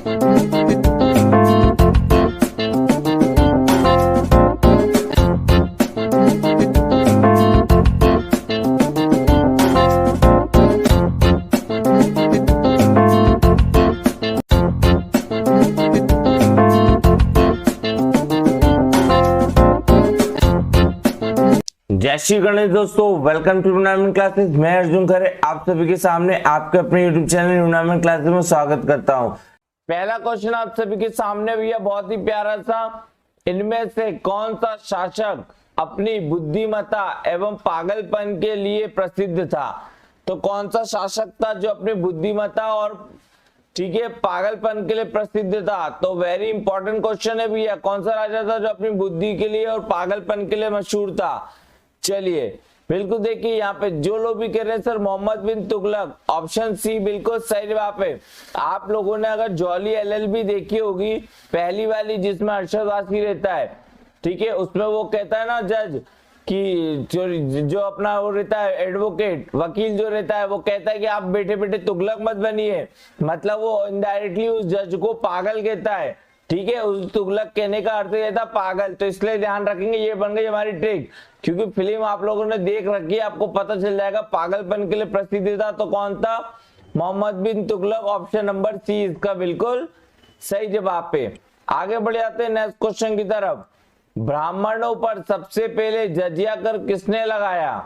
जय श्री गणेश दोस्तों, welcome to tournament classes. मैं अर्जुन खरे आप सभी के सामने आपके अपने यूट्यूब चैनल टूर्नामेंट क्लासेस में स्वागत करता हूं। पहला क्वेश्चन आप सभी के सामने भैया बहुत ही प्यारा सा, इनमें से कौन सा शासक अपनी बुद्धिमत्ता एवं पागलपन के लिए प्रसिद्ध था? तो कौन सा शासक था जो अपनी बुद्धिमत्ता और ठीक है पागलपन के लिए प्रसिद्ध था? तो वेरी इंपॉर्टेंट क्वेश्चन है भैया, कौन सा राजा था जो अपनी बुद्धि के लिए और पागलपन के लिए मशहूर था? चलिए बिल्कुल देखिए यहाँ पे जो लोग भी कह रहे हैं सर मोहम्मद बिन तुगलक, ऑप्शन सी बिल्कुल सही जवाब है। आप लोगों ने अगर जॉली एलएलबी देखी होगी पहली वाली जिसमें अरशद वारसी रहता है, ठीक है, उसमें वो कहता है ना जज कि जो अपना वो रहता है एडवोकेट वकील जो रहता है वो कहता है कि आप बेटे बेटे तुगलक मत बनिए, मतलब वो इनडायरेक्टली उस जज को पागल कहता है, ठीक है। उस तुगलक कहने का अर्थ ये था पागल। तो इसलिए ध्यान रखेंगे, ये बन गई हमारी ट्रिक, क्योंकि फिल्म आप लोगों ने देख रखी है, आपको पता चल जाएगा पागलपन के लिए प्रसिद्ध था। तो कौन था? मोहम्मद बिन तुगलक, ऑप्शन नंबर सी इसका बिल्कुल सही जवाब पे। आगे बढ़ जाते हैं नेक्स्ट क्वेश्चन की तरफ। ब्राह्मणों पर सबसे पहले जजिया कर किसने लगाया?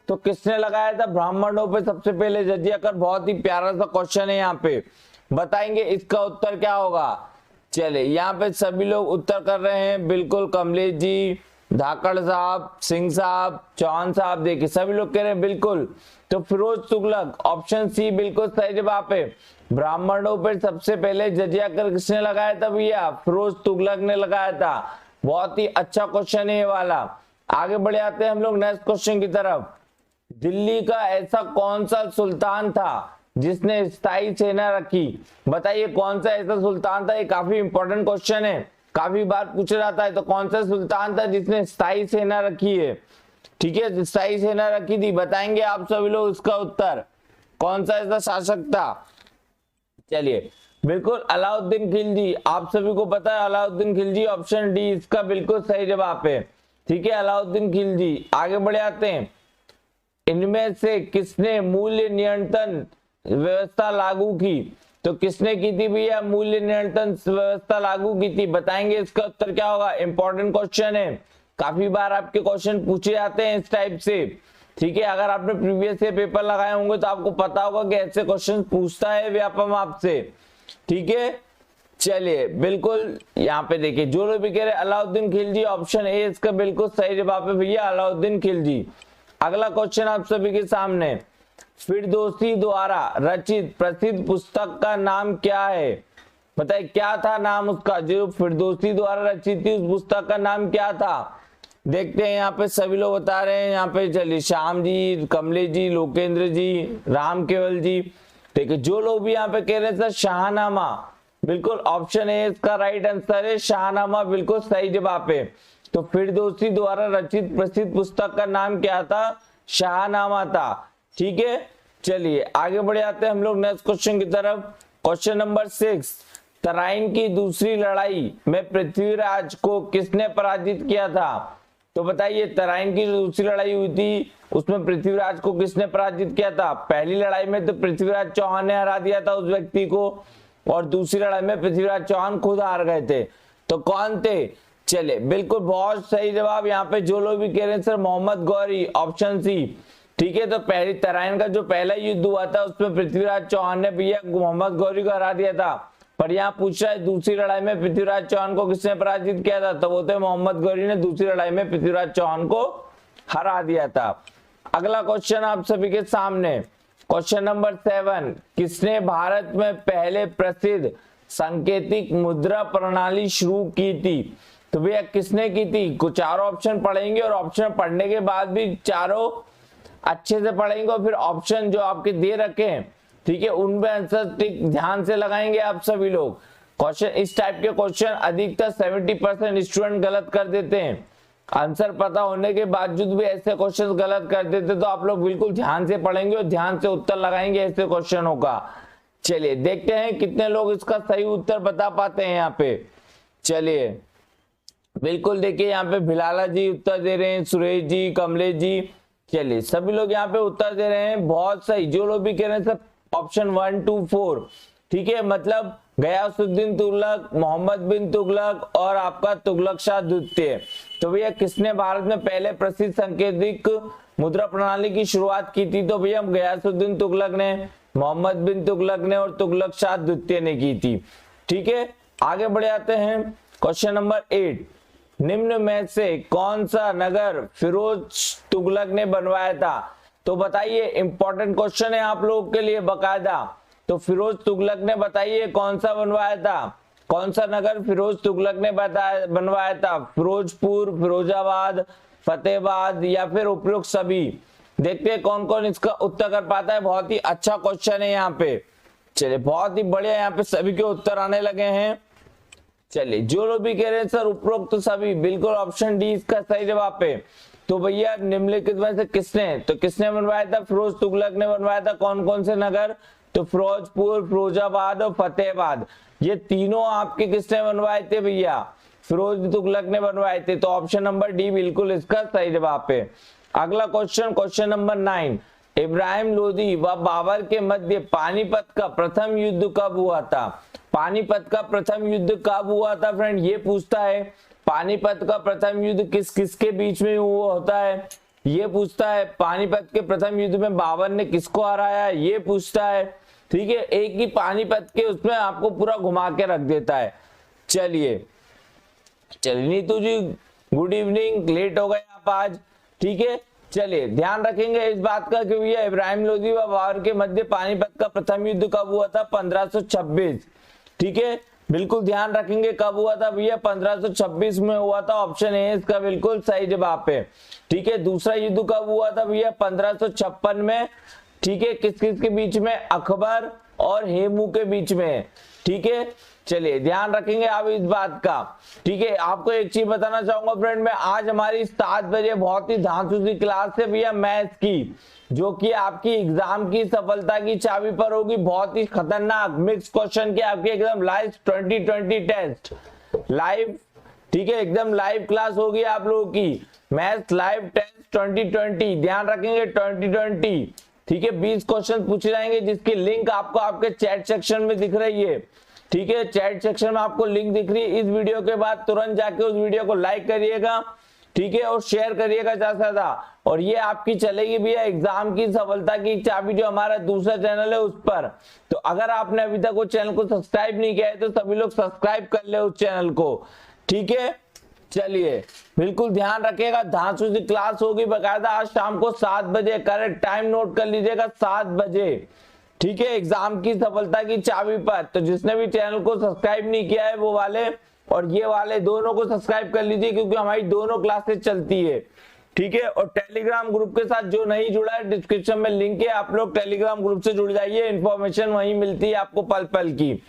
तो किसने लगाया था ब्राह्मणों पर सबसे पहले जजिया कर? बहुत ही प्यारा सा क्वेश्चन है, यहाँ पे बताएंगे इसका उत्तर क्या होगा। चले यहाँ पे सभी लोग उत्तर कर रहे हैं, बिल्कुल कमलेश जी, धाकड़ साहब, सिंह साहब, चौहान साहब, देखिए सभी लोग कह रहे हैं बिल्कुल। तो फिरोज तुगलक, ऑप्शन सी बिल्कुल सही जवाब है। ब्राह्मणों पर सबसे पहले जजिया कर किसने लगाया था भैया? फिरोज तुगलक ने लगाया था। बहुत ही अच्छा क्वेश्चन है ये वाला। आगे बढ़ जाते हैं हम लोग नेक्स्ट क्वेश्चन की तरफ। दिल्ली का ऐसा कौन सा सुल्तान था जिसने स्थायी सेना रखी? बताइए कौन सा ऐसा सुल्तान था? ये काफी इंपॉर्टेंट क्वेश्चन है, काफी बार पूछा जाता है। तो कौन सा सुल्तान था जिसने स्थायी सेना रखी है? ठीक है, स्थायी सेना रखी थी, बताएंगे आप सभी लोग इसका उत्तर, कौन सा ऐसा शासक था? चलिए बिल्कुल अलाउद्दीन खिलजी, आप सभी को पता है अलाउद्दीन खिलजी, ऑप्शन डी इसका बिल्कुल सही जवाब है। ठीक है, अलाउद्दीन खिलजी। आगे बढ़ जाते हैं। इनमें से किसने मूल्य नियंत्रण व्यवस्था लागू की? तो किसने की थी भैया मूल्य नियंत्रण व्यवस्था लागू की थी? बताएंगे इसका उत्तर क्या होगा। इंपॉर्टेंट क्वेश्चन है, काफी बार आपके क्वेश्चन पूछे जाते हैं इस टाइप से, ठीक है। अगर आपने प्रीवियस ईयर पेपर लगाए होंगे तो आपको पता होगा कि ऐसे क्वेश्चन पूछता है व्यापम आपसे, ठीक है। चलिए बिल्कुल यहाँ पे देखिए जो लोग भी कह रहे अलाउद्दीन खिलजी, ऑप्शन ए इसका बिल्कुल सही जवाब है भैया, अलाउद्दीन खिलजी। अगला क्वेश्चन आप सभी के सामने, फिरदौसी द्वारा रचित प्रसिद्ध पुस्तक का नाम क्या है? बताइए क्या था नाम उसका? जो फिरदौसी द्वारा रचित थी उस पुस्तक का नाम क्या था? देखते हैं यहाँ पे सभी लोग बता रहे हैं। यहाँ पे चलिए श्याम जी, कमलेश जी, लोकेंद्र जी, राम केवल जी, ठीक है। जो लोग भी यहाँ पे कह रहे हैं सर शाहनामा, बिल्कुल ऑप्शन ए इसका राइट आंसर है, शाहनामा बिल्कुल सही जवाब है। तो फिरदौसी द्वारा रचित प्रसिद्ध पुस्तक का नाम क्या था? शाहनामा था, ठीक है। चलिए आगे बढ़ जाते हैं हम लोग नेक्स्ट क्वेश्चन की तरफ। क्वेश्चन नंबर 6, तराइन की दूसरी लड़ाई में पृथ्वीराज को किसने पराजित किया था? तो बताइए तराइन की दूसरी लड़ाई हुई थी उसमें पृथ्वीराज को किसने पराजित किया था? पहली लड़ाई में तो पृथ्वीराज चौहान ने हरा दिया था उस व्यक्ति को, और दूसरी लड़ाई में पृथ्वीराज चौहान खुद हार गए थे। तो कौन थे? चले बिल्कुल बहुत सही जवाब यहाँ पे जो लोग भी कह रहे हैं sir Mohammad Ghori, option C, ठीक है। तो पहली तराइन का जो पहला युद्ध हुआ था उसमें पृथ्वीराज चौहान ने भैया मोहम्मद गौरी को हरा दिया था, पर यहाँ पूछ रहा है दूसरी लड़ाई में पृथ्वीराज चौहान को किसने पराजित किया था? तो वो थे मोहम्मद गौरी ने दूसरी लड़ाई में पृथ्वीराज चौहान को हरा दिया था। अगला क्वेश्चन आप सभी के सामने, क्वेश्चन नंबर 7, किसने भारत में पहले प्रसिद्ध सांकेतिक मुद्रा प्रणाली शुरू की थी? तो भैया किसने की थी? कुछ चारों ऑप्शन पढ़ेंगे और ऑप्शन पढ़ने के बाद भी चारों अच्छे से पढ़ेंगे और फिर ऑप्शन जो आपके दे रखे हैं, ठीक है, उनमें आंसर ध्यान से लगाएंगे आप सभी लोग। क्वेश्चन इस टाइप के क्वेश्चन अधिकतर 70% स्टूडेंट गलत कर देते हैं, आंसर पता होने के बावजूद भी ऐसे क्वेश्चन गलत कर देते। तो आप लोग बिल्कुल ध्यान से पढ़ेंगे और ध्यान से उत्तर लगाएंगे ऐसे क्वेश्चनों का। चलिए देखते हैं कितने लोग इसका सही उत्तर बता पाते हैं यहाँ पे। चलिए बिल्कुल देखिए यहाँ पे भिलाला जी उत्तर दे रहे हैं, सुरेश जी, कमलेश जी, चलिए सभी लोग यहाँ पे उत्तर दे रहे हैं, बहुत सही। जो लोग भी कह रहे हैं सब ऑप्शन 1 2 4, ठीक है, मतलब गयासुद्दीन तुगलक, मोहम्मद बिन तुगलक और आपका तुगलक शाह द्वितीय। तो भैया किसने भारत में पहले प्रसिद्ध सांकेतिक मुद्रा प्रणाली की शुरुआत की थी? तो भैया गयासुद्दीन तुगलक ने, मोहम्मद बिन तुगलक ने और तुगलक शाह द्वितीय ने की थी। ठीक है, आगे बढ़ जाते हैं। क्वेश्चन नंबर 8, निम्न में से कौन सा नगर फिरोज तुगलक ने बनवाया था? तो बताइए, इंपॉर्टेंट क्वेश्चन है आप लोगों के लिए बकायदा। तो फिरोज तुगलक ने बताइए कौन सा बनवाया था, कौन सा नगर फिरोज तुगलक ने बनवाया था? फिरोजपुर, फिरोजाबाद, फतेहाबाद या फिर उपयुक्त सभी? देखते हैं कौन कौन इसका उत्तर कर पाता है। बहुत ही अच्छा क्वेश्चन है यहाँ पे। चलिए बहुत ही बढ़िया, यहाँ पे सभी के उत्तर आने लगे हैं। चलिए जो लोग भी कह रहे हैं सर उपरोक्त तो सभी, बिल्कुल ऑप्शन डी इसका सही जवाब है। तो भैया निम्नलिखित में से किसने, तो किसने बनवाया था? फिरोज तुगलक ने बनवाया था। कौन कौन से नगर? तो फिरोजपुर, फिरोजाबाद और फतेहाबाद, ये तीनों आपके किसने बनवाए थे भैया? फिरोज तुगलक ने बनवाए थे। तो ऑप्शन नंबर डी बिल्कुल इसका सही जवाब है। अगला question, question number 9, Ibrahim Lodi व बाबर के मध्य पानीपत का प्रथम युद्ध कब हुआ था? पानीपत का प्रथम युद्ध कब हुआ था फ्रेंड, ये पूछता है। पानीपत का प्रथम युद्ध किस किस के बीच में हुआ होता है, ये पूछता है। पानीपत के प्रथम युद्ध में बाबर ने किसको हराया, ये पूछता है। ठीक है, एक ही पानीपत के उसमें आपको पूरा घुमा के रख देता है। चलिए नीतू जी गुड इवनिंग, लेट हो गए आप आज। ठीक है, चलिए ध्यान रखेंगे इस बात का कि भैया इब्राहिम लोदी व बाबर के मध्य पानीपत का प्रथम युद्ध कब हुआ था? 1526। ठीक है, बिल्कुल ध्यान रखेंगे कब हुआ था भैया? 1526 में हुआ था। ऑप्शन ए इसका बिल्कुल सही जवाब है। ठीक है, दूसरा युद्ध कब हुआ था भैया? 1556 में। ठीक है, किस किस के बीच में? अकबर और हेमू के बीच में। ठीक है, चलिए ध्यान रखेंगे आप इस बात का। ठीक है, आपको एक चीज बताना चाहूंगा फ्रेंड, मैं आज हमारी 7 बजे बहुत ही धांसू सी क्लास है भैया मैथ्स की, जो कि आपकी एग्जाम की सफलता की चाबी पर होगी। बहुत ही खतरनाक मिक्स क्वेश्चन के आपके एकदम लाइव 2020 टेस्ट लाइव। ठीक है, एकदम लाइव क्लास होगी आप लोगों की, मैथ्स लाइव टेस्ट 2020। ध्यान रखेंगे 2020। ठीक है, 20 क्वेश्चन पूछे जाएंगे जिसकी लिंक आपको आपके चैट सेक्शन में दिख रही है। ठीक है, चैट सेक्शन में आपको लिंक दिख रही है। इस वीडियो के बाद तुरंत जाके उस वीडियो को लाइक करिएगा, ठीक है, और शेयर करिएगा ज्यादा से ज्यादा। और ये आपकी चलेगी भैया एग्जाम की सफलता की चाबी, जो हमारा दूसरा चैनल है उस पर। तो अगर आपने अभी तक वो चैनल को सब्सक्राइब नहीं किया है तो सभी लोग सब्सक्राइब कर ले उस चैनल को। ठीक है, चलिए बिल्कुल ध्यान रखिएगा, धांसू सी क्लास होगी बकायदा आज शाम को 7 बजे। करेक्ट टाइम नोट कर लीजिएगा, 7 बजे। ठीक है, एग्जाम की सफलता की चाबी पर। तो जिसने भी चैनल को सब्सक्राइब नहीं किया है वो वाले और ये वाले दोनों को सब्सक्राइब कर लीजिए, क्योंकि हमारी दोनों क्लासेस चलती है। ठीक है, और टेलीग्राम ग्रुप के साथ जो नहीं जुड़ा है डिस्क्रिप्शन में लिंक है, आप लोग टेलीग्राम ग्रुप से जुड़ जाइए, इंफॉर्मेशन वहीं मिलती है आपको पल पल की।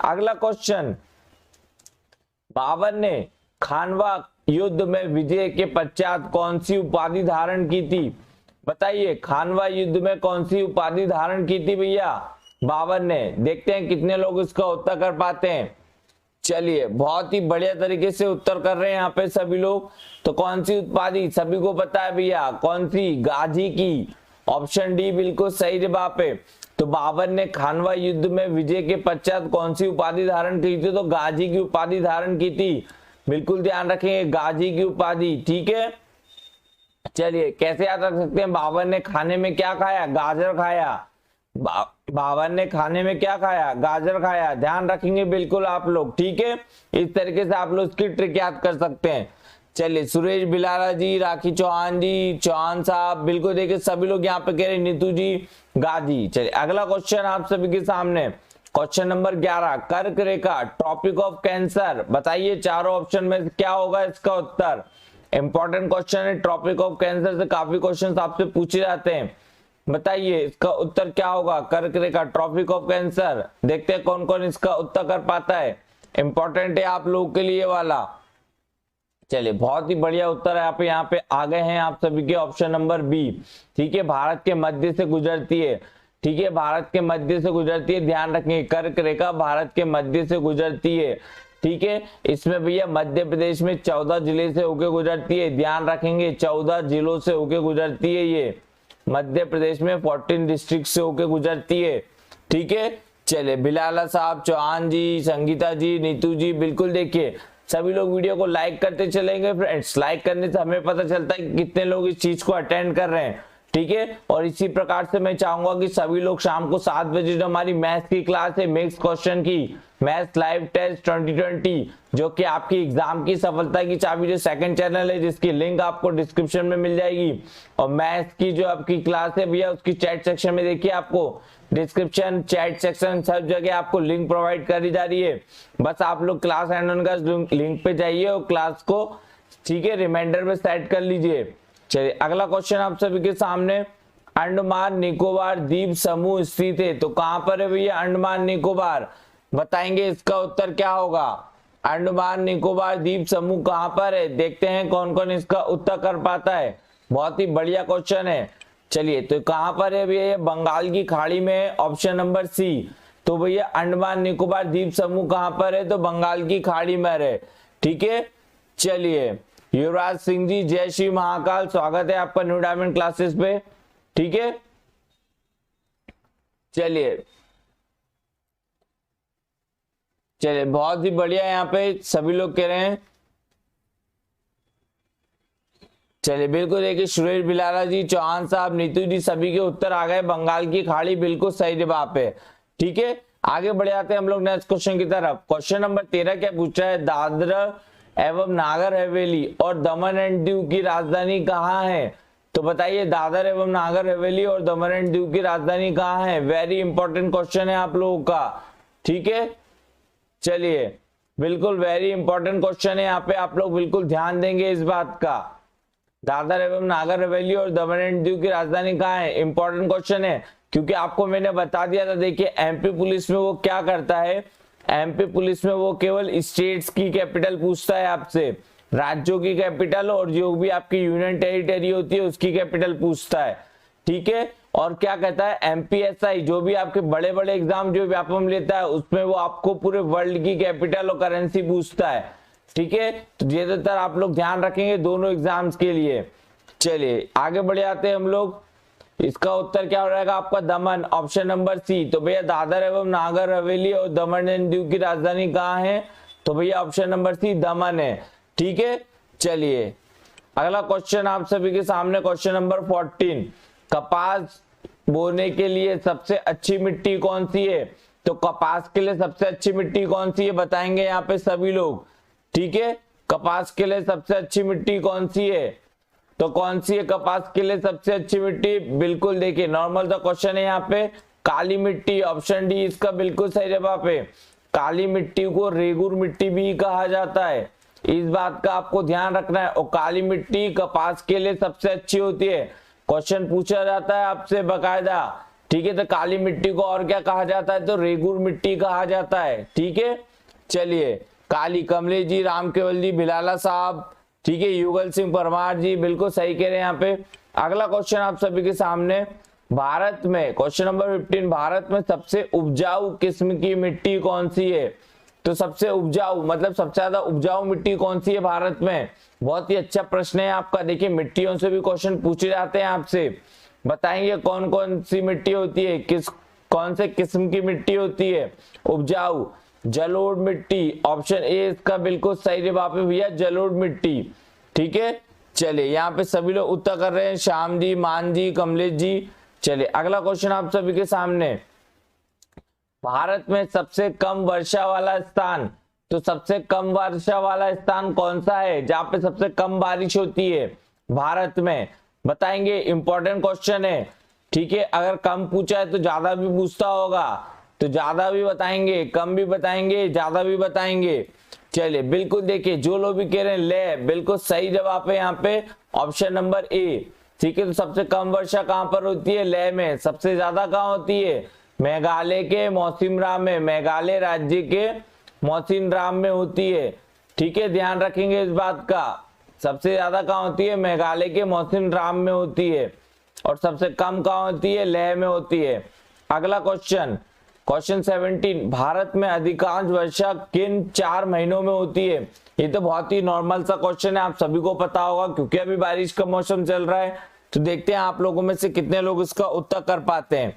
अगला क्वेश्चन, बाबर ने खानवा युद्ध में विजय के पश्चात कौन सी उपाधि धारण की थी? बताइए, खानवा युद्ध में कौन सी उपाधि धारण की थी भैया बाबर ने? देखते हैं कितने लोग इसका उत्तर कर पाते हैं। चलिए बहुत ही बढ़िया तरीके से उत्तर कर रहे हैं यहाँ पे सभी लोग। तो कौन सी उपाधि सभी को पता है भैया, कौन सी? गाजी की। ऑप्शन डी बिल्कुल सही जवाब है। तो बाबर ने खानवा युद्ध में विजय के पश्चात कौन सी उपाधि धारण की थी? तो गाजी की उपाधि धारण की थी। बिल्कुल ध्यान रखेंगे, गाजी की उपाधि। ठीक है, चलिए कैसे याद रख सकते हैं? बाबर ने खाने में क्या खाया? गाजर खाया। बाबर ने खाने में क्या खाया? गाजर खाया। ध्यान रखेंगे बिल्कुल आप लोग। ठीक है, इस तरीके से आप लोग इसकी ट्रिक याद कर सकते हैं। चलिए सुरेश बिलारा जी, राखी चौहान जी, चौहान साहब, बिल्कुल देखिए सभी लोग यहाँ पे कह रहे नीतू जी गाजी। चलिए अगला क्वेश्चन आप सभी के सामने, क्वेश्चन नंबर 11, कर्क रेखा ट्रॉपिक ऑफ कैंसर। बताइए चारों ऑप्शन में क्या होगा इसका उत्तर? इंपॉर्टेंट क्वेश्चन है, ट्रॉपिक ऑफ कैंसर से काफी क्वेश्चन आपसे पूछे जाते हैं। बताइए इसका उत्तर क्या होगा? कर्क रेखा ट्रॉपिक ऑफ कैंसर। देखते हैं कौन कौन इसका उत्तर कर पाता है। इंपॉर्टेंट है आप लोगों के लिए वाला। चलिए बहुत ही बढ़िया उत्तर है आप यहाँ पे आ गए हैं आप सभी के। ऑप्शन नंबर बी, ठीक है, भारत के मध्य से गुजरती है। ठीक है, भारत के मध्य से गुजरती है, ध्यान रखेंगे कर्क रेखा भारत के मध्य से गुजरती है। ठीक है, इसमें भैया मध्य प्रदेश में 14 जिले से होके गुजरती है, ध्यान रखेंगे 14 जिलों से होके गुजरती है। ये मध्य प्रदेश में 14 डिस्ट्रिक्ट से होके गुजरती है। ठीक है, चले बिलाला साहब, चौहान जी, संगीता जी, नीतू जी, बिल्कुल देखिए सभी लोग वीडियो को लाइक करते चलेंगे फ्रेंड्स। लाइक करने से हमें पता चलता है कि कितने लोग इस चीज को अटेंड कर रहे हैं। ठीक है, और इसी प्रकार से मैं चाहूंगा कि सभी लोग शाम को 7 बजे जो हमारी मैथ्स की क्लास है, मिक्स क्वेश्चन की मैथ्स लाइव टेस्ट 2020, जो कि आपकी एग्जाम की सफलता की चाबी, जो सेकंड चैनल है जिसकी लिंक आपको डिस्क्रिप्शन में मिल जाएगी। और मैथ्स की जो आपकी क्लास है भैया, उसकी चैट सेक्शन में देखिए, आपको डिस्क्रिप्शन, चैट सेक्शन, सब जगह आपको लिंक प्रोवाइड करी जा रही है। बस आप लोग क्लास एंड ऑन का लिंक पे जाइए और क्लास को ठीक है रिमाइंडर में सेट कर लीजिए। चलिए अगला क्वेश्चन आप सभी के सामने, अंडमान निकोबार द्वीप समूह स्थित है, तो कहां पर है भैया अंडमान निकोबार, बताएंगे इसका उत्तर क्या होगा। अंडमान निकोबार द्वीप समूह कहां पर है, देखते हैं कौन कौन इसका उत्तर कर पाता है। बहुत ही बढ़िया क्वेश्चन है। चलिए तो कहां पर है भैया, बंगाल की खाड़ी में, ऑप्शन नंबर सी। तो भैया अंडमान निकोबार द्वीप समूह कहां पर है, तो बंगाल की खाड़ी में है। ठीक है, चलिए युवराज सिंह जी, जय श्री महाकाल, स्वागत है आपका न्यू डायमंड क्लासेस पे। ठीक है, चलिए बहुत ही बढ़िया, यहाँ पे सभी लोग कह रहे हैं। चलिए बिल्कुल देखिए, सुरेश बिलाला जी, चौहान साहब, नीतू जी, सभी के उत्तर आ गए, बंगाल की खाड़ी बिल्कुल सही जवाब है। ठीक है, आगे बढ़ जाते हैं हम लोग नेक्स्ट क्वेश्चन की तरफ। क्वेश्चन नंबर 13 क्या पूछा है, दादरा एवं नागर हवेली और दमन एंड दीव की राजधानी कहाँ है, तो बताइए दादर एवं नागर हवेली और दमन एंड दीव की राजधानी कहाँ है। वेरी इंपॉर्टेंट क्वेश्चन है आप लोगों का। ठीक है, चलिए बिल्कुल वेरी इंपॉर्टेंट क्वेश्चन है, यहाँ पे आप लोग बिल्कुल ध्यान देंगे इस बात का। दादर एवं नागर हवेली और दमन एंड दीव की राजधानी कहाँ है, इंपॉर्टेंट क्वेश्चन है, क्योंकि आपको मैंने बता दिया था। देखिए एमपी पुलिस में वो क्या करता है, एमपी पुलिस में वो केवल स्टेट्स की कैपिटल पूछता है आपसे, राज्यों की कैपिटल और जो भी आपकी यूनियन टेरिटरी होती है उसकी कैपिटल पूछता है। ठीक है, और क्या कहता है एमपीएसआई, जो भी आपके बड़े बड़े एग्जाम जो व्यापम लेता है उसमें वो आपको पूरे वर्ल्ड की कैपिटल और करेंसी पूछता है। ठीक है, तो ज्यादातर आप लोग ध्यान रखेंगे दोनों एग्जाम्स के लिए। चलिए आगे बढ़ जाते हैं हम लोग, इसका उत्तर क्या हो जाएगा आपका दमन, ऑप्शन नंबर सी। तो भैया दादर एवं नागर हवेली और दमन एंड दीव की राजधानी कहाँ है, तो भैया ऑप्शन नंबर सी दमन है। ठीक है, चलिए अगला क्वेश्चन आप सभी के सामने, क्वेश्चन नंबर 14, कपास बोने के लिए सबसे अच्छी मिट्टी कौन सी है, तो कपास के लिए सबसे अच्छी मिट्टी कौन सी है बताएंगे यहाँ पे सभी लोग। ठीक है, कपास के लिए सबसे अच्छी मिट्टी कौन सी है, तो कौन सी है कपास के लिए सबसे अच्छी मिट्टी, बिल्कुल देखिए नॉर्मल सा क्वेश्चन है यहाँ पे, काली मिट्टी, ऑप्शन डी इसका बिल्कुल सही जवाब है। काली मिट्टी को रेगुर मिट्टी भी कहा जाता है, इस बात का आपको ध्यान रखना है। और काली मिट्टी कपास के लिए सबसे अच्छी होती है, क्वेश्चन पूछा जाता है आपसे बकायदा। ठीक है, तो काली मिट्टी को और क्या कहा जाता है, तो रेगुर मिट्टी कहा जाता है। ठीक है, चलिए काली, कमलेश जी, राम केवल जी, बिलाला साहब, ठीक है, युगल सिंह परमार जी बिल्कुल सही कह रहे हैं यहाँ पे। अगला क्वेश्चन आप सभी के सामने, भारत में क्वेश्चन नंबर 15, भारत में सबसे उपजाऊ किस्म की मिट्टी कौन सी है, तो सबसे उपजाऊ मतलब सबसे ज्यादा उपजाऊ मिट्टी कौन सी है भारत में, बहुत ही अच्छा प्रश्न है आपका। देखिए मिट्टियों से भी क्वेश्चन पूछे जाते हैं आपसे, बताएंगे कौन कौन सी मिट्टी होती है, कौन से किस्म की मिट्टी होती है उपजाऊ, जलोढ़ मिट्टी, ऑप्शन ए इसका बिल्कुल सही जवाब है भैया, जलोढ़ मिट्टी। ठीक है, चलिए यहाँ पे सभी लोग उत्तर कर रहे हैं, श्याम जी, मान जी, कमलेश जी। चलिए अगला क्वेश्चन आप सभी के सामने, भारत में सबसे कम वर्षा वाला स्थान, तो सबसे कम वर्षा वाला स्थान कौन सा है जहां पे सबसे कम बारिश होती है भारत में, बताएंगे, इंपॉर्टेंट क्वेश्चन है। ठीक है, अगर कम पूछा है तो ज्यादा भी पूछता होगा, तो ज्यादा भी बताएंगे, कम भी बताएंगे, ज्यादा भी बताएंगे। चलिए बिल्कुल देखिए, जो लोग भी कह रहे हैं ले, बिल्कुल सही जवाब है यहाँ पे ऑप्शन नंबर ए। ठीक है, तो सबसे कम वर्षा कहां पर होती है, लेह में। सबसे ज्यादा कहां होती है, मेघालय के मौसिनराम में, मेघालय राज्य के मौसिनराम में होती है। ठीक है, ध्यान रखेंगे इस बात का, सबसे ज्यादा कहां होती है, मेघालय के मौसिनराम में होती है, और सबसे कम कहां होती है, लेह में होती है। अगला क्वेश्चन, क्वेश्चन 17, भारत में अधिकांश वर्षा किन 4 महीनों में होती है? ये तो बहुत ही नॉर्मल सा क्वेश्चन है, आप सभी को पता होगा क्योंकि अभी बारिश का मौसम चल रहा है। तो देखते हैं आप लोगों में से कितने लोग इसका उत्तर कर पाते हैं।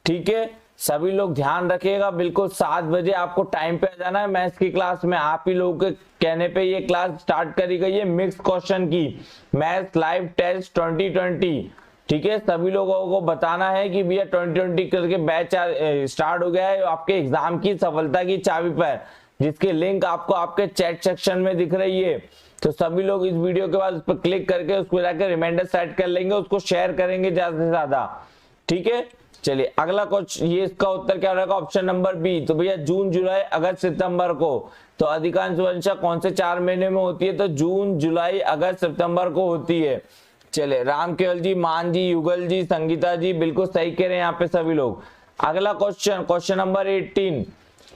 ठीक है, सभी लोग ध्यान रखिएगा, बिल्कुल 7 बजे आपको टाइम पे आ जाना है मैथ्स की क्लास में। आप ही लोगों के कहने पे ये क्लास स्टार्ट करी गई है मिक्स क्वेश्चन की, मैथ्स लाइव टेस्ट 2020। ठीक है, सभी लोगों को बताना है कि भैया 2020 करके बैच स्टार्ट हो गया है आपके एग्जाम की सफलता की चाबी पर, जिसकी लिंक आपको आपके चैट सेक्शन में दिख रही है। तो सभी लोग इस वीडियो के बाद उस पर क्लिक करके उसको जाकर रिमाइंडर सेट कर लेंगे, उसको शेयर करेंगे ज्यादा से ज्यादा। ठीक है, चलिए अगला क्वेश्चन, ये इसका उत्तर क्या रहेगा? Option number B. तो भैया जून, जुलाई, अगस्त, सितंबर को। तो अधिकांश वर्षा कौन से 4 महीने में होती है? तो जून, जुलाई, अगस्त, सितंबर को होती है। चले, राम केवल जी, मान जी, युगल जी, संगीता जी, बिल्कुल सही कह रहे हैं यहाँ पे सभी लोग। अगला क्वेश्चन, क्वेश्चन नंबर 18,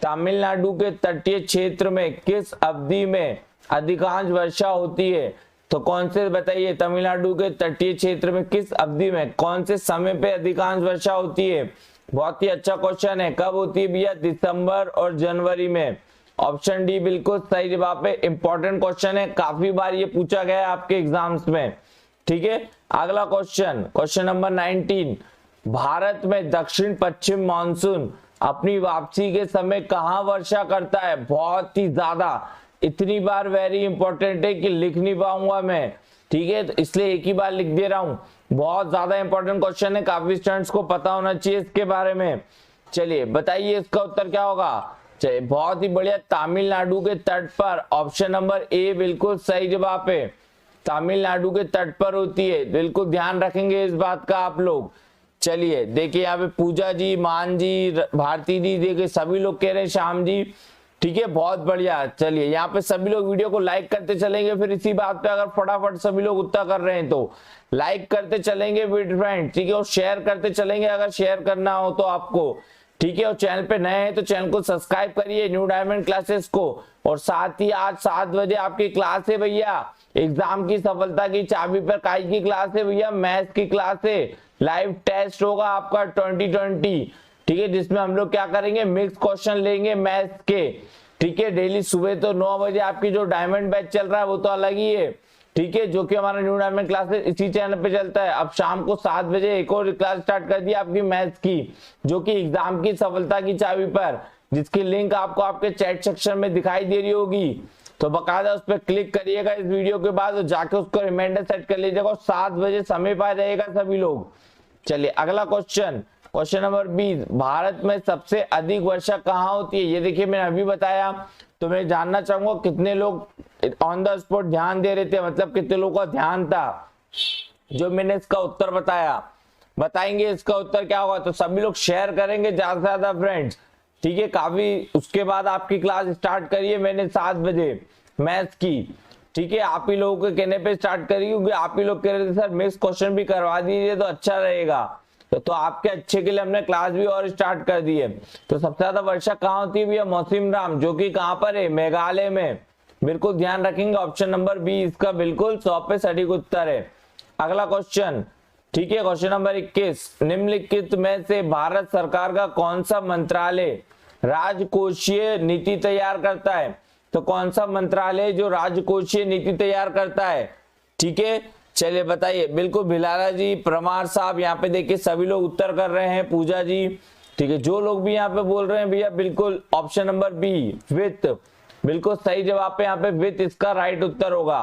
तमिलनाडु के तटीय क्षेत्र में किस अवधि में अधिकांश वर्षा होती है? तो कौन से बताइए, तमिलनाडु के तटीय क्षेत्र में किस अवधि में, कौन से समय पे अधिकांश वर्षा होती है? बहुत ही अच्छा क्वेश्चन है। कब होती है भैया? दिसंबर और जनवरी में। ऑप्शन डी बिल्कुल सही जवाब है। इंपॉर्टेंट क्वेश्चन है, काफी बार ये पूछा गया है आपके एग्जाम्स में। ठीक है, अगला क्वेश्चन, क्वेश्चन नंबर 19, भारत में दक्षिण पश्चिम मानसून अपनी वापसी के समय कहां वर्षा करता है? बहुत ही ज्यादा, इतनी बार वेरी इंपॉर्टेंट है कि लिख नहीं पाऊंगा मैं। ठीक है, तो इसलिए एक ही बार लिख दे रहा हूं। बहुत ज्यादा इंपॉर्टेंट क्वेश्चन है, काफी स्टूडेंट्स को पता होना चाहिए इसके बारे में। चलिए बताइए इसका उत्तर क्या होगा? चलिए, बहुत ही बढ़िया, तमिलनाडु के तट पर। ऑप्शन नंबर ए बिल्कुल सही जवाब है, तमिलनाडु के तट पर होती है। बिल्कुल ध्यान रखेंगे इस बात का आप लोग। चलिए देखिए यहाँ पे पूजा जी, मान जी, भारती जी, देखिए सभी लोग कह रहे हैं, श्याम जी। ठीक है, बहुत बढ़िया। चलिए यहाँ पे सभी लोग वीडियो को लाइक करते चलेंगे, फिर इसी बात पे अगर फटाफट सभी लोग उत्तर कर रहे हैं तो लाइक करते चलेंगे फ्रेंड। ठीक है, और शेयर करते चलेंगे अगर शेयर करना हो तो आपको। ठीक है, और चैनल पे नए हैं तो चैनल को सब्सक्राइब करिए न्यू डायमंड क्लासेस को। और साथ ही आज 7 बजे आपकी क्लास है भैया, एग्जाम की सफलता की चाबी पर काय की क्लास है भैया? मैथ्स की क्लास है, लाइव टेस्ट होगा आपका 2020। ठीक है, जिसमें हम लोग क्या करेंगे, मिक्स क्वेश्चन लेंगे मैथ्स के। ठीक है, डेली सुबह तो 9 बजे आपकी जो डायमंड बैच चल रहा है वो तो अलग ही है। ठीक है, जो कि हमारा न्यू डायमंड क्लासेस इसी चैनल पे चलता है। अब शाम को 7 बजे एक और क्लास स्टार्ट कर दी आपकी मैथ्स की, जो कि एग्जाम की सफलता की चाबी पर, जिसकी लिंक आपको आपके चैट सेक्शन में दिखाई दे रही होगी। तो बकायदा उस पर क्लिक करिएगा इस वीडियो के बाद, जाके उसको रिमाइंडर सेट कर लीजिएगा और 7 बजे समय पा जाएगा सभी लोग। चलिए अगला क्वेश्चन, क्वेश्चन नंबर 20, भारत में सबसे अधिक वर्षा कहाँ होती है? ये देखिए मैंने अभी बताया, तो मैं जानना चाहूंगा कितने लोग ऑन द स्पॉट ध्यान दे रहे थे, मतलब कितने लोगों का ध्यान था जो मैंने इसका उत्तर बताया। बताएंगे इसका उत्तर क्या होगा? तो सभी लोग शेयर करेंगे ज्यादा से ज्यादा फ्रेंड्स। ठीक है, काफी उसके बाद आपकी क्लास स्टार्ट करिए मैंने 7 बजे मैथ्स की। ठीक है, आप ही लोगों के कहने पे स्टार्ट करिए, क्योंकि आप ही लोग कह रहे थे सर मिक्स क्वेश्चन भी करवा दीजिए तो अच्छा रहेगा। तो आपके अच्छे के लिए हमने क्लास भी और स्टार्ट कर दी है। तो सबसे ज्यादा वर्षा कहाँ होती है भैया? मौसिम राम, जो कि कहाँ पर है? मेघालय में। बिल्कुल ध्यान रखेंगे, ऑप्शन नंबर बी इसका बिल्कुल 100 पे सटीक उत्तर है। अगला क्वेश्चन, ठीक है, क्वेश्चन नंबर 21, निम्नलिखित में से भारत सरकार का कौन सा मंत्रालय राजकोषीय नीति तैयार करता है? तो कौन सा मंत्रालय जो राजकोषीय नीति तैयार करता है? ठीक है, चलिए बताइए। बिल्कुल भिलाला जी, परमार साहब, यहाँ पे देखिए सभी लोग उत्तर कर रहे हैं, पूजा जी। ठीक है, जो लोग भी यहाँ पे बोल रहे हैं भैया, बिल्कुल ऑप्शन नंबर बी वित्त, बिल्कुल सही जवाब पे यहाँ पे वित्त इसका राइट उत्तर होगा।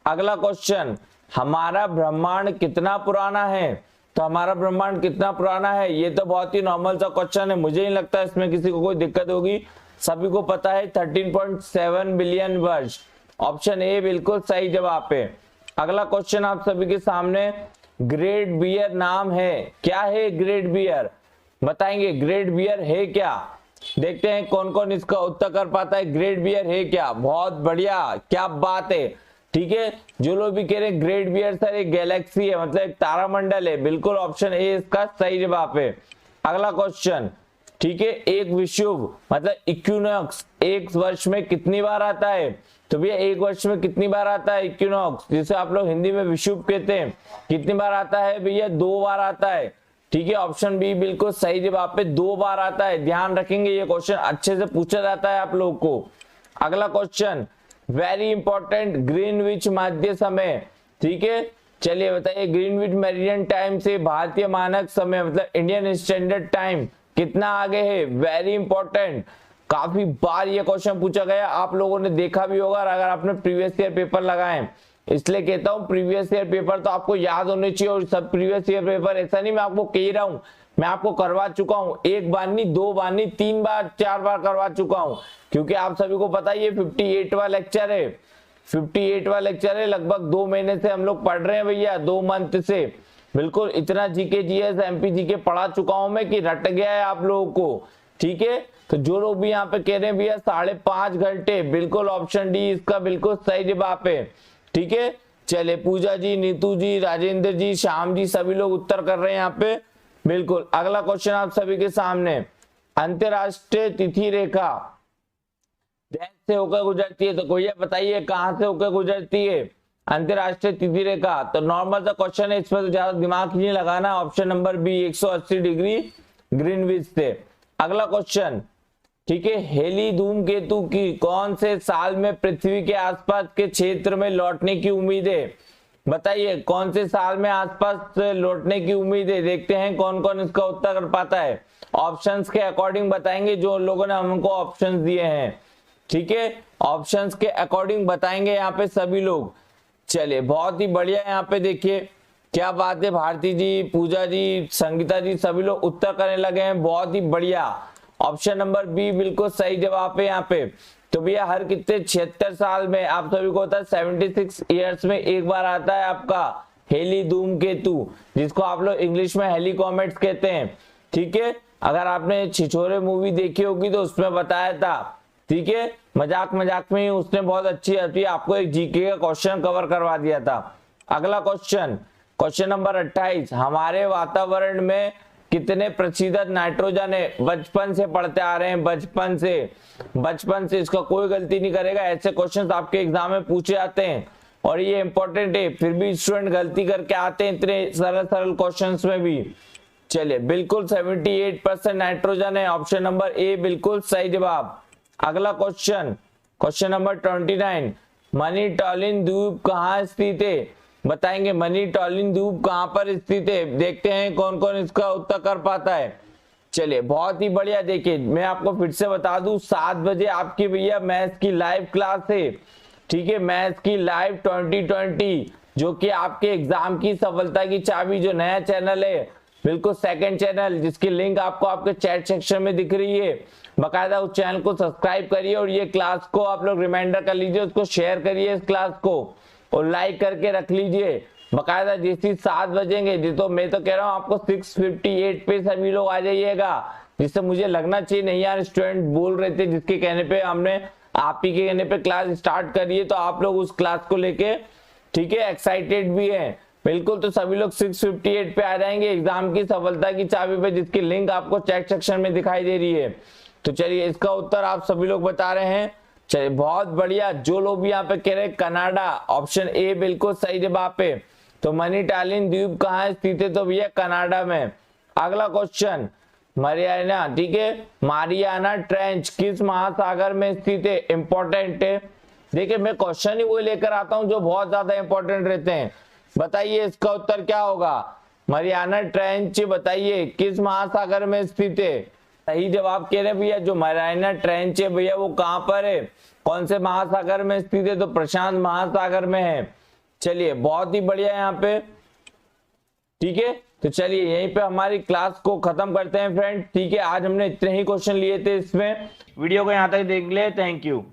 अगला क्वेश्चन, हमारा ब्रह्मांड कितना पुराना है? तो हमारा ब्रह्मांड कितना पुराना है, ये तो बहुत ही नॉर्मल सा क्वेश्चन है, मुझे नहीं लगता इसमें किसी को कोई दिक्कत होगी, सभी को पता है 13.7 बिलियन वर्ष। ऑप्शन ए बिल्कुल सही जवाब है। अगला क्वेश्चन आप सभी के सामने, ग्रेट बियर नाम है, क्या है ग्रेट बियर? बताएंगे ग्रेट बियर है क्या? देखते हैं कौन कौन इसका उत्तर कर पाता है। ग्रेट बियर है क्या? बहुत बढ़िया, क्या बात है। ठीक है, जो लोग भी कह रहे हैं ग्रेट बियर सर एक गैलेक्सी है, मतलब एक तारामंडल है, बिल्कुल ऑप्शन ए इसका सही जवाब है। अगला क्वेश्चन, ठीक है, एक विषुव मतलब इक्विनॉक्स एक वर्ष में कितनी बार आता है? तो भैया एक वर्ष में कितनी बार आता है इक्विनॉक्स, जिसे आप लोग हिंदी में विषुव कहते हैं, कितनी बार आता है भैया? 2 बार आता है। ठीक है, ऑप्शन बी बिल्कुल सही जवाब पे 2 बार आता है। ध्यान रखेंगे, ये क्वेश्चन अच्छे से पूछा जाता है आप लोगों को। अगला क्वेश्चन वेरी इंपॉर्टेंट, ग्रीनविच मध्य समय। ठीक है, चलिए बताइए ग्रीनविच मेरिडियन टाइम से भारतीय मानक समय मतलब इंडियन स्टैंडर्ड टाइम कितना आगे है। वेरी इंपॉर्टेंट, काफी बार ये क्वेश्चन पूछा गया, आप लोगों ने देखा भी होगा अगर आपने प्रीवियस ईयर पेपर लगाए। इसलिए कहता हूं प्रीवियस ईयर पेपर तो आपको याद होने चाहिए। और सब प्रीवियस ईयर पेपर ऐसा नहीं मैं आपको कह रहा हूं, मैं आपको करवा चुका हूं, 1 बार नहीं 2 बार नहीं 3 बार 4 बार करवा चुका हूं। क्योंकि आप सभी को पता है ये 58वां लेक्चर है, 58वां लेक्चर है। लगभग 2 महीने से हम लोग पढ़ रहे हैं भैया, 2 मंथ से। बिल्कुल इतना जीके जीएस एमपी जीके पढ़ा चुका हूं मैं कि रट गया है आप लोगों को। ठीक है, तो जो लोग भी यहाँ पे कह रहे हैं भैया 5.5 घंटे, बिल्कुल ऑप्शन डी इसका बिल्कुल सही जवाब है। ठीक है, चले पूजा जी, नीतू जी, राजेंद्र जी, श्याम जी सभी लोग उत्तर कर रहे हैं यहाँ पे। बिल्कुल अगला क्वेश्चन आप सभी के सामने, अंतरराष्ट्रीय तिथि रेखा देश से होकर गुजरती है, तो कोई बताइए कहां से होकर गुजरती है अंतरराष्ट्रीय तिथि रेखा। तो नॉर्मल सा क्वेश्चन है, इसमें तो ज्यादा दिमाग नहीं लगाना। Option number B 180 degree Greenwich से। अगला क्वेश्चन, ठीक है, हेली धूमकेतु की कौन से साल में पृथ्वी के आसपास के क्षेत्र में लौटने की उम्मीद है। बताइए कौन से साल में आसपास लौटने की उम्मीद है। देखते हैं कौन कौन इसका उत्तर कर पाता है। ऑप्शंस के अकॉर्डिंग बताएंगे, जो लोगों ने हमको ऑप्शंस दिए हैं। ठीक है, ऑप्शंस के अकॉर्डिंग बताएंगे यहाँ पे सभी लोग। चलिए बहुत ही बढ़िया, यहाँ पे देखिए क्या बात है, भारती जी, पूजा जी, संगीता जी सभी लोग उत्तर करने लगे हैं, बहुत ही बढ़िया। ऑप्शन नंबर बी बिल्कुल सही जवाब है यहाँ पे। तो भैया हर कितने 76 साल में आप सभी को होता है 76 ईयर्स में एक बार आता है आपका हेली धूमकेतु, जिसको आप लोग इंग्लिश में हेली कॉमेट्स कहते हैं। ठीक है, अगर आपने छिछोरे मूवी देखी होगी तो उसमें बताया था। ठीक है, मजाक मजाक में ही उसने बहुत अच्छी आपको एक जीके का क्वेश्चन कवर करवा दिया था। अगला क्वेश्चन, क्वेश्चन नंबर 28, हमारे वातावरण में कितने प्रतिशत नाइट्रोजन है। बचपन से पढ़ते आ रहे हैं, बचपन से इसका कोई गलती नहीं करेगा। ऐसे क्वेश्चंस आपके एग्जाम में पूछे जाते हैं और ये इंपॉर्टेंट है, फिर भी स्टूडेंट गलती करके आते हैं इतने सरल क्वेश्चंस में भी। चलिए बिल्कुल 78% नाइट्रोजन है, ऑप्शन नंबर ए बिल्कुल सही जवाब। अगला क्वेश्चन, क्वेश्चन नंबर 29, मणिटॉलिन द्वीप कहाँ स्थित है। बताएंगे मणिटॉलिन द्वीप कहां पर स्थित है। देखते हैं कौन कौन इसका उत्तर कर पाता है। चलिए बहुत ही बढ़िया, देखिए मैं आपको फिर से बता दूं 7 बजे आपकी भैया मैथ्स की लाइव क्लास है। ठीक है, मैथ्स की लाइव 2020 जो कि आपके एग्जाम की सफलता की चाबी, जो नया चैनल है बिल्कुल सेकंड चैनल, जिसकी लिंक आपको आपके चैट सेक्शन में दिख रही है। बाकायदा उस चैनल को सब्सक्राइब करिए और ये क्लास को आप लोग रिमाइंडर कर लीजिए, उसको शेयर करिए इस क्लास को और लाइक करके रख लीजिए बकायदा। जैसे 7 बजेंगे तो मैं तो कह रहा हूँ आपको 6:58 पे सभी लोग आ जाइएगा, जिससे मुझे लगना चाहिए नहीं यार स्टूडेंट बोल रहे थे जिसके कहने पे हमने आप ही के कहने पे क्लास स्टार्ट करिए, तो आप लोग उस क्लास को लेके ठीक है एक्साइटेड भी है बिल्कुल। तो सभी लोग 6:58 पे आ जाएंगे एग्जाम की सफलता की चाबी पे, जिसकी लिंक आपको चैट सेक्शन में दिखाई दे रही है। तो चलिए इसका उत्तर आप सभी लोग बता रहे हैं। चलिए बहुत बढ़िया, जो लोग भी यहाँ पे कह रहे हैं कनाडा, ऑप्शन ए बिल्कुल सही जवाब पे। तो मणिटॉलिन द्वीप कहाँ स्थित है, तो भैया कनाडा में। अगला क्वेश्चन, मारियाना, ठीक है, मारियाना ट्रेंच किस महासागर में स्थित है। इंपॉर्टेंट है, देखिए मैं क्वेश्चन ही वो लेकर आता हूँ जो बहुत ज्यादा इंपॉर्टेंट रहते हैं। बताइए इसका उत्तर क्या होगा। मारियाना ट्रेंच बताइए किस महासागर में स्थित है। सही जवाब कह रहे भैया, जो मारियाना ट्रेंच है भैया वो कहां पर है, कौन से महासागर में स्थित है, तो प्रशांत महासागर में है। चलिए बहुत ही बढ़िया यहाँ पे। ठीक है, तो चलिए यहीं पे हमारी क्लास को खत्म करते हैं फ्रेंड। ठीक है, आज हमने इतने ही क्वेश्चन लिए थे इसमें। वीडियो को यहाँ तक देख ले, थैंक यू।